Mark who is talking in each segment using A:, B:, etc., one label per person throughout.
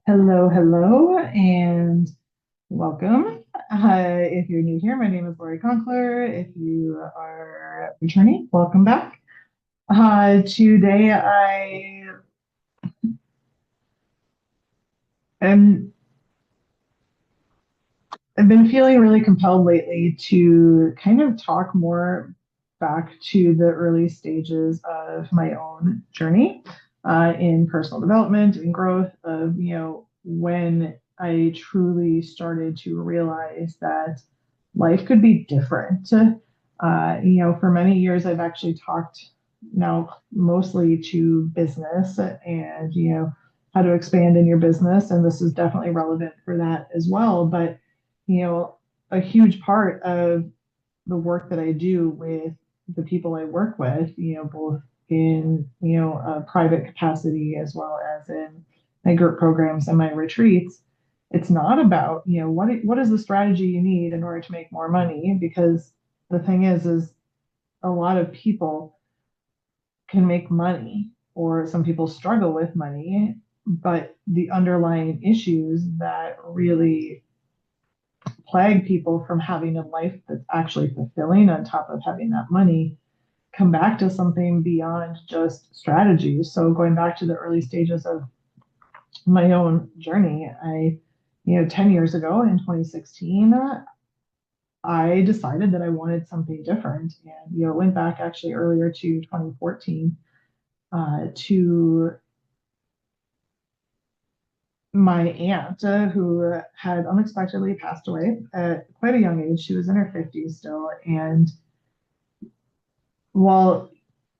A: Hello, hello, and welcome. If you're new here, my name is Lori Conkler. If you are returning, welcome back. Today, am I've been feeling really compelled lately to kind of talk more back to the early stages of my own journey in personal development and growth of, when I truly started to realize that life could be different. For many years, I've actually talked now mostly to business and, how to expand in your business. And this is definitely relevant for that as well. But you know, a huge part of the work that I do with the people I work with, both in, a private capacity as well as in my group programs and my retreats, it's not about, what is the strategy you need in order to make more money? Because the thing is a lot of people can make money or some people struggle with money, but the underlying issues that really plague people from having a life that's actually fulfilling on top of having that money come back to something beyond just strategies. So going back to the early stages of my own journey, 10 years ago in 2016, I decided that I wanted something different. And, went back actually earlier to 2014 to my aunt who had unexpectedly passed away at quite a young age. She was in her 50s still. And while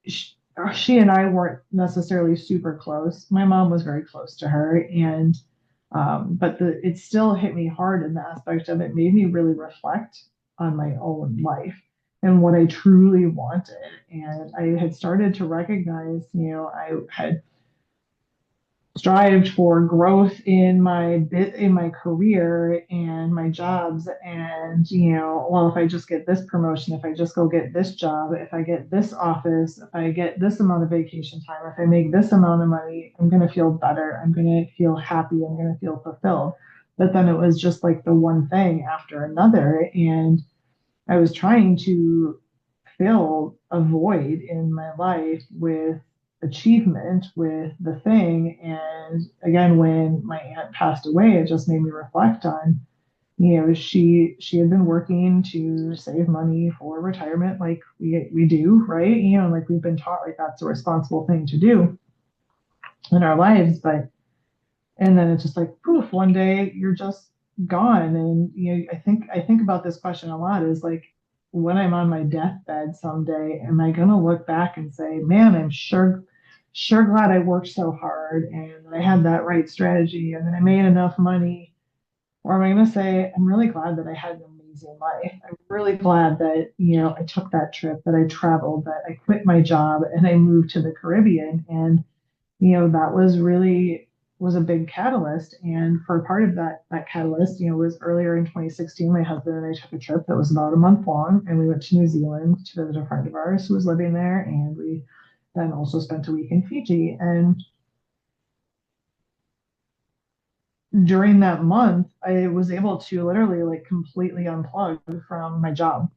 A: she and I weren't necessarily super close, my mom was very close to her. And but it still hit me hard in the aspect of it made me really reflect on my own life and what I truly wanted. And I had started to recognize, I had strived for growth in my career and my jobs, and well, if I just get this promotion, if I just go get this job, if I get this office, if I get this amount of vacation time, if I make this amount of money, I'm going to feel better, I'm going to feel happy, I'm going to feel fulfilled. But then it was just like the one thing after another, and I was trying to fill a void in my life with achievement, with the thing. And again, when my aunt passed away, it just made me reflect on, she had been working to save money for retirement like we do, right? Like we've been taught like that's a responsible thing to do in our lives. But and then it's just like poof, one day you're just gone. And I think about this question a lot is like when I'm on my deathbed someday, am I gonna look back and say, man, I'm sure glad I worked so hard and I had that right strategy and then I made enough money? Or am I gonna say, I'm really glad that I had an amazing life. I'm really glad that, I took that trip, that I traveled, that I quit my job and I moved to the Caribbean. And that was a big catalyst. And for part of that catalyst, was earlier in 2016, my husband and I took a trip that was about a month long, and we went to New Zealand to visit a friend of ours who was living there, and we then also spent a week in Fiji. And during that month, I was able to literally like completely unplug from my job,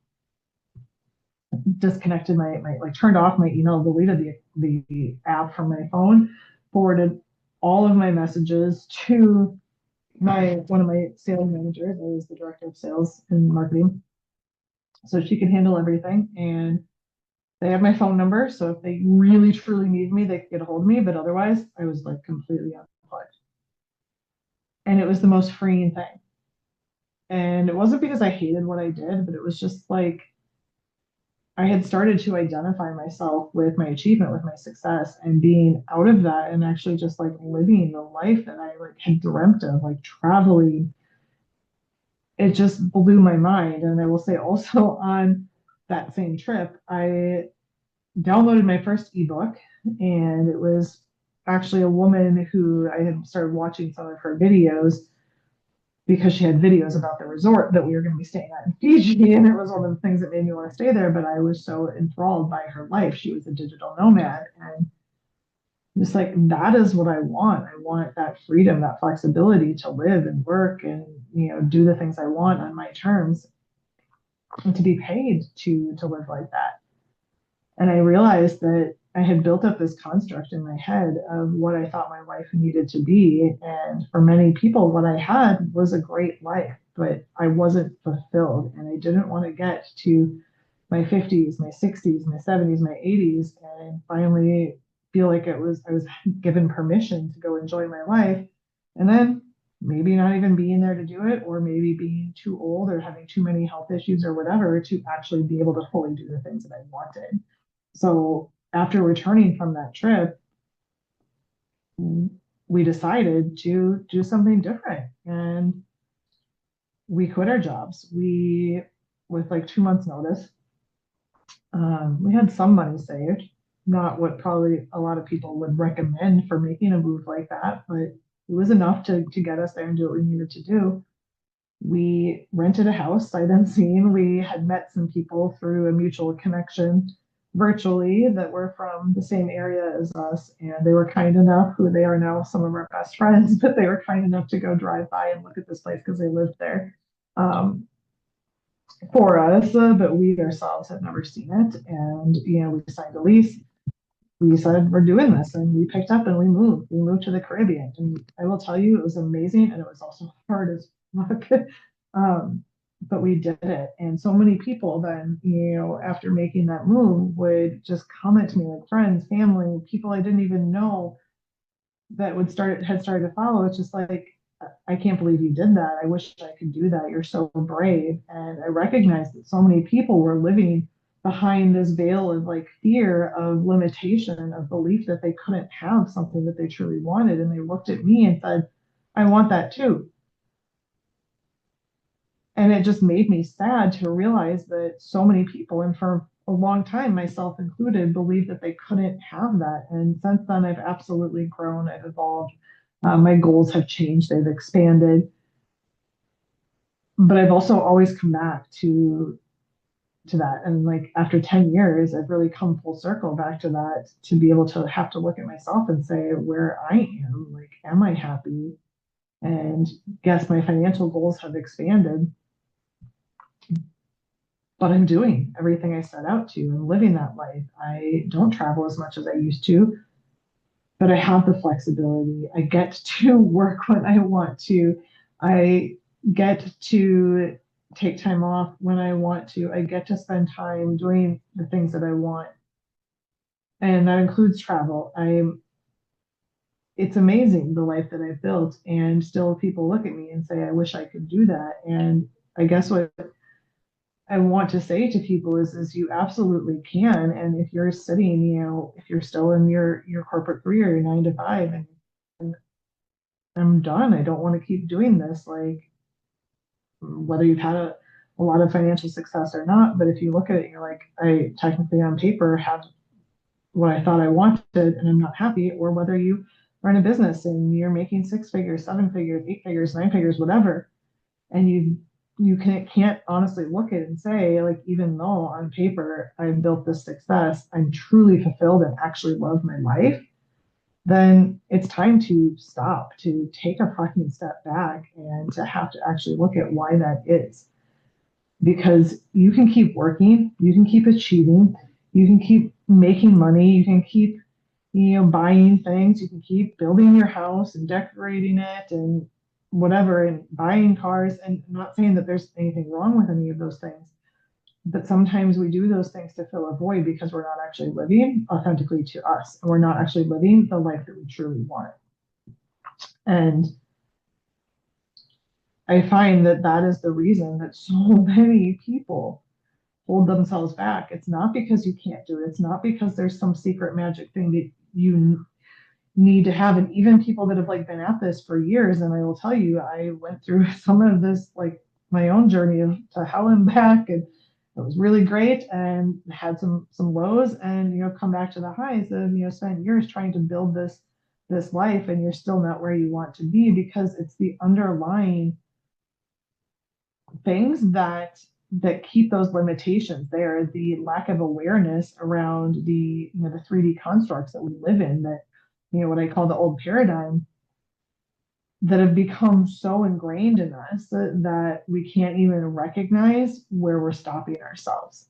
A: disconnected my like turned off my email, deleted the app from my phone, forwarded all of my messages to my one of my sales managers. I was the director of sales and marketing, so she could handle everything. And they have my phone number, so if they really truly need me, they could get a hold of me. But otherwise, I was like completely unplugged, and it was the most freeing thing. And it wasn't because I hated what I did, but it was just like I had started to identify myself with my achievement, with my success, and being out of that and actually just like living the life that I like had dreamt of, like traveling. It just blew my mind. And I will say also on that same trip, I downloaded my first ebook, and it was actually a woman who I had started watching some of her videos because she had videos about the resort that we were going to be staying at in Fiji. And it was one of the things that made me want to stay there. But I was so enthralled by her life. She was a digital nomad. And, Just like that is what I want. I want that freedom, that flexibility to live and work and do the things I want on my terms and to be paid to live like that. And I realized that I had built up this construct in my head of what I thought my life needed to be. And for many people, what I had was a great life, but I wasn't fulfilled. And I didn't want to get to my 50s, my 60s, my 70s, my 80s, and finally feel like I was given permission to go enjoy my life. And then maybe not even being there to do it, or maybe being too old or having too many health issues or whatever to actually be able to fully do the things that I wanted. So after returning from that trip, we decided to do something different and we quit our jobs. With like 2 months notice, we had some money saved, not what probably a lot of people would recommend for making a move like that, but it was enough to get us there and do what we needed to do. We rented a house sight unseen. We had met some people through a mutual connection virtually that were from the same area as us, and they were kind enough, who they are now some of our best friends, but they were kind enough to go drive by and look at this place because they lived there um, for us, but we ourselves had never seen it. And, we signed a lease. We said, we're doing this. And we picked up and we moved. We moved to the Caribbean. And I will tell you, it was amazing. And it was also hard as fuck. um, but we did it. And so many people then, after making that move, would just comment to me, like friends, family, people I didn't even know, that had started to follow. It's just like, I can't believe you did that. I wish I could do that. You're so brave. And I recognized that so many people were living behind this veil of like fear of limitation, of belief that they couldn't have something that they truly wanted. And they looked at me and said, I want that too. And it just made me sad to realize that so many people, and for a long time, myself included, believed that they couldn't have that. And since then, I've absolutely grown, I've evolved. My goals have changed, they've expanded. But I've also always come back to that. And like after 10 years, I've really come full circle back to that, to be able to have to look at myself and say where I am, like, am I happy? And yes, my financial goals have expanded, but I'm doing everything I set out to. I'm living that life. I don't travel as much as I used to, but I have the flexibility. I get to work when I want to. I get to take time off when I want to. I get to spend time doing the things that I want. And that includes travel. It's amazing the life that I've built, and still people look at me and say, I wish I could do that. And I guess what I want to say to people is you absolutely can. And if you're sitting, if you're still in your corporate career, your 9 to 5, and I'm done. I don't want to keep doing this. Like whether you've had a lot of financial success or not, but if you look at it, you're like, I technically on paper have what I thought I wanted and I'm not happy, or whether you run a business and you're making 6 figures, 7 figures, 8 figures, 9 figures, whatever, and you can't honestly look at it and say, like, even though on paper I've built this success, I'm truly fulfilled and actually love my life, then it's time to stop, to take a fucking step back, and to have to actually look at why that is. Because you can keep working, you can keep achieving, you can keep making money, you can keep, buying things, you can keep building your house and decorating it and whatever, and buying cars. And I'm not saying that there's anything wrong with any of those things, but sometimes we do those things to fill a void because we're not actually living authentically to us, and we're not actually living the life that we truly want. And I find that that is the reason that so many people hold themselves back. It's not because you can't do it. It's not because there's some secret magic thing that you need to have. And even people that have like been at this for years, and I will tell you, I went through some of this, like my own journey to hell and back, and it was really great and had some lows, and come back to the highs, and spent years trying to build this life, and you're still not where you want to be because it's the underlying things that keep those limitations there, the lack of awareness around the 3D constructs that we live in, that what I call the old paradigm that have become so ingrained in us that we can't even recognize where we're stopping ourselves.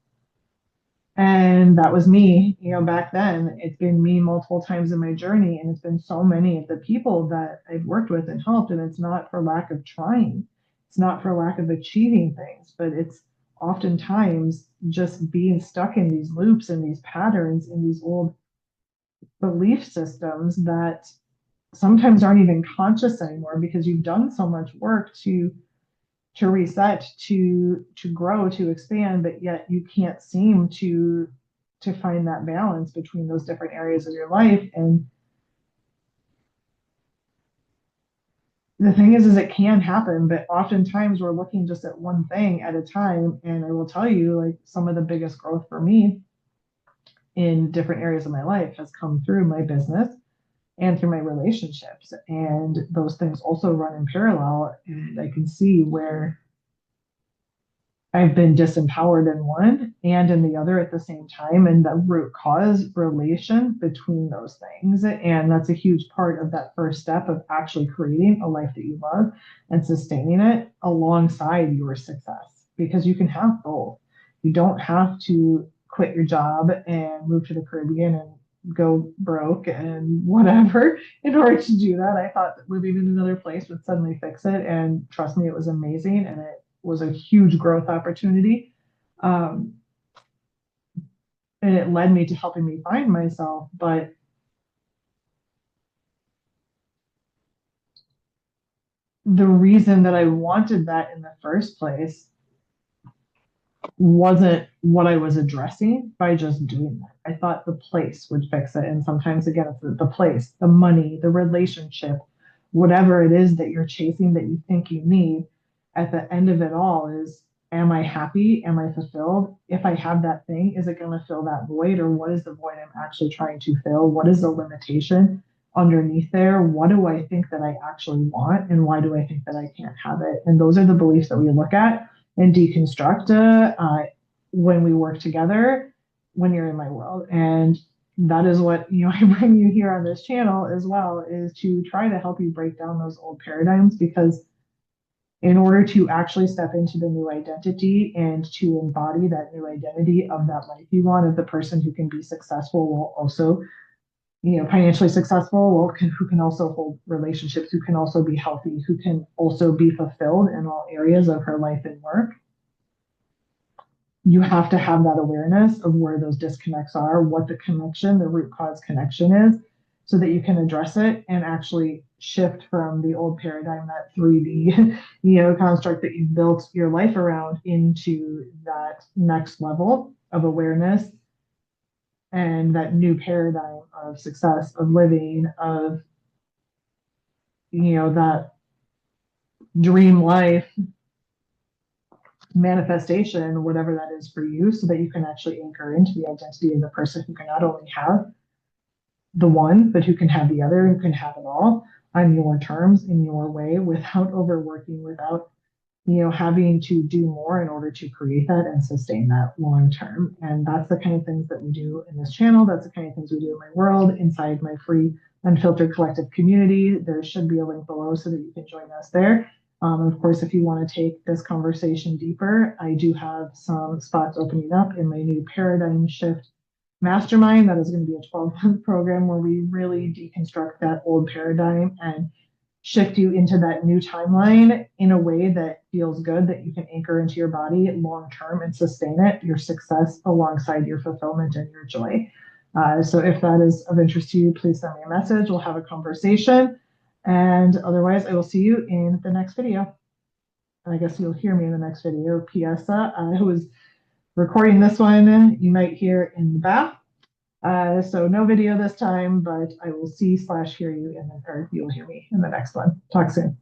A: And that was me, back then. It's been me multiple times in my journey, and it's been so many of the people that I've worked with and helped. And it's not for lack of trying, it's not for lack of achieving things, but it's oftentimes just being stuck in these loops and these patterns and these old belief systems that sometimes aren't even conscious anymore because you've done so much work to reset, to grow, to expand, but yet you can't seem to find that balance between those different areas of your life. And the thing is it can happen, but oftentimes we're looking just at one thing at a time. And I will tell you, like, some of the biggest growth for me in different areas of my life has come through my business and through my relationships. And those things also run in parallel. And I can see where I've been disempowered in one and in the other at the same time, and the root cause relation between those things. And that's a huge part of that first step of actually creating a life that you love and sustaining it alongside your success, because you can have both. You don't have to quit your job and move to the Caribbean and go broke and whatever in order to do that. I thought that living in another place would suddenly fix it. And trust me, it was amazing. And it was a huge growth opportunity. Um, and it led me to helping me find myself. But the reason that I wanted that in the first place wasn't what I was addressing by just doing that. I thought the place would fix it. And sometimes, again, it's the place, the money, the relationship, whatever it is that you're chasing that you think you need. At the end of it all is, am I happy? Am I fulfilled? If I have that thing, is it going to fill that void? Or what is the void I'm actually trying to fill? What is the limitation underneath there? What do I think that I actually want? And why do I think that I can't have it? And those are the beliefs that we look at and deconstruct when we work together when you're in my world. And that is what I bring you here on this channel as well, is to try to help you break down those old paradigms, because in order to actually step into the new identity and to embody that new identity of that life you want, of the person who can be successful while also financially successful, who can also hold relationships, who can also be healthy, who can also be fulfilled in all areas of her life and work, you have to have that awareness of where those disconnects are, what the connection, the root cause connection is, so that you can address it and actually shift from the old paradigm, that 3D, construct that you've built your life around, into that next level of awareness and that new paradigm of success, of living, of, that dream life manifestation, whatever that is for you, so that you can actually anchor into the identity of the person who can not only have the one, but who can have the other, who can have it all on your terms, in your way, without overworking, without having to do more in order to create that and sustain that long term. And that's the kind of things that we do in this channel. That's the kind of things we do in my world, inside my free unfiltered collective community. There should be a link below so that you can join us there. Of course, if you want to take this conversation deeper, I do have some spots opening up in my new paradigm shift mastermind. That is going to be a 12-month program where we really deconstruct that old paradigm and shift you into that new timeline in a way that feels good, that you can anchor into your body long term and sustain it, your success alongside your fulfillment and your joy. So if that is of interest to you, please send me a message. We'll have a conversation. And otherwise, I will see you in the next video. And I guess you'll hear me in the next video. P.S. I was recording this one. You might hear in the bath. So no video this time, but I will see/hear you or you'll hear me in the next one. Talk soon.